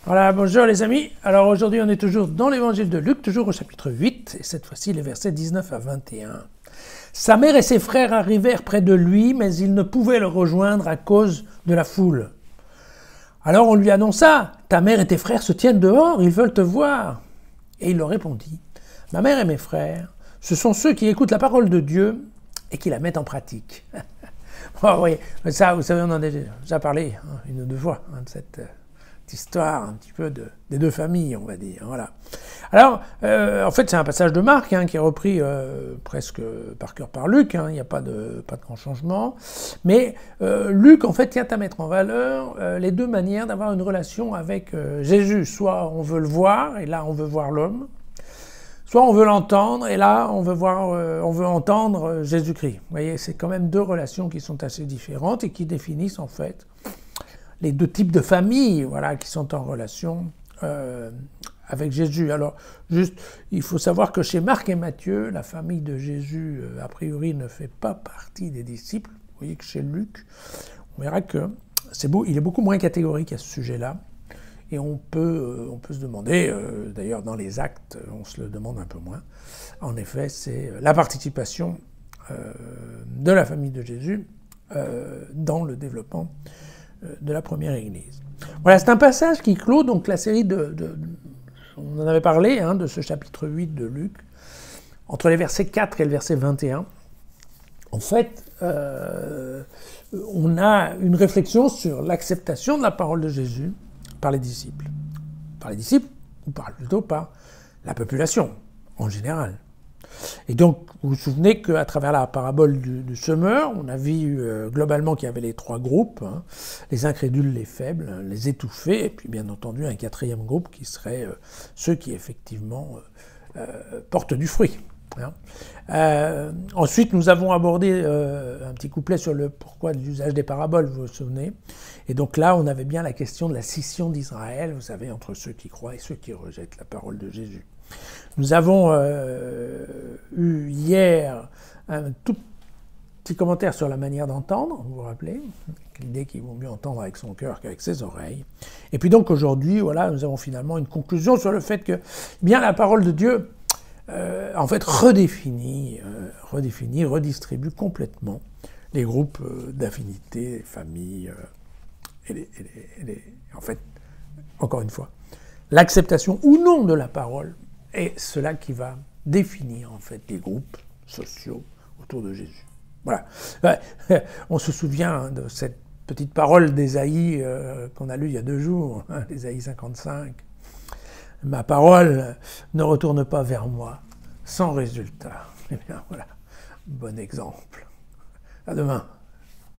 Voilà, bonjour les amis. Alors aujourd'hui on est toujours dans l'évangile de Luc, toujours au chapitre 8, et cette fois-ci les versets 19 à 21. Sa mère et ses frères arrivèrent près de lui, mais ils ne pouvaient le rejoindre à cause de la foule. Alors on lui annonça, « Ta mère et tes frères se tiennent dehors, ils veulent te voir. » Et il leur répondit, « Ma mère et mes frères, ce sont ceux qui écoutent la parole de Dieu et qui la mettent en pratique. » Oh oui, ça, vous savez, on en a déjà parlé une ou deux fois, de cette histoire un petit peu des deux familles, on va dire. Voilà. Alors, en fait, c'est un passage de Marc qui est repris presque par cœur par Luc. Il n'y a pas de grand changement. Mais Luc, en fait, tient à mettre en valeur les deux manières d'avoir une relation avec Jésus. Soit on veut le voir, et là, on veut voir l'homme. Soit on veut l'entendre, et là, on veut entendre Jésus-Christ. Vous voyez, c'est quand même deux relations qui sont assez différentes et qui définissent, en fait, les deux types de familles, voilà, qui sont en relation avec Jésus. Alors, juste, il faut savoir que chez Marc et Matthieu, la famille de Jésus, a priori, ne fait pas partie des disciples. Vous voyez que chez Luc, on verra que il est beaucoup moins catégorique à ce sujet-là. Et on peut se demander, d'ailleurs dans les actes, on se le demande un peu moins. En effet, c'est la participation de la famille de Jésus dans le développement de la première Église. Voilà, c'est un passage qui clôt donc la série on en avait parlé, de ce chapitre 8 de Luc, entre les versets 4 et le verset 21. En fait, on a une réflexion sur l'acceptation de la parole de Jésus par les disciples. Par les disciples, ou plutôt par la population, en général. Et donc, vous vous souvenez qu'à travers la parabole du semeur, on a vu globalement qu'il y avait les trois groupes, les incrédules, les faibles, les étouffés, et puis bien entendu un quatrième groupe qui serait ceux qui effectivement portent du fruit. Ensuite, nous avons abordé un petit couplet sur le pourquoi de l'usage des paraboles, vous vous souvenez. Et donc là, on avait bien la question de la scission d'Israël, vous savez, entre ceux qui croient et ceux qui rejettent la parole de Jésus. Nous avons eu hier un tout petit commentaire sur la manière d'entendre, vous vous rappelez, l'idée qu'il vaut mieux entendre avec son cœur qu'avec ses oreilles. Et puis donc aujourd'hui, voilà, nous avons finalement une conclusion sur le fait que bien la parole de Dieu, en fait, redistribue complètement les groupes d'affinité, les familles, en fait, encore une fois, l'acceptation ou non de la parole est cela qui va définir, en fait, les groupes sociaux autour de Jésus. Voilà. On se souvient de cette petite parole d'Ésaïe qu'on a lue il y a 2 jours, l'Ésaïe 55. Ma parole ne retourne pas vers moi sans résultat. Eh bien, voilà, bon exemple. À demain.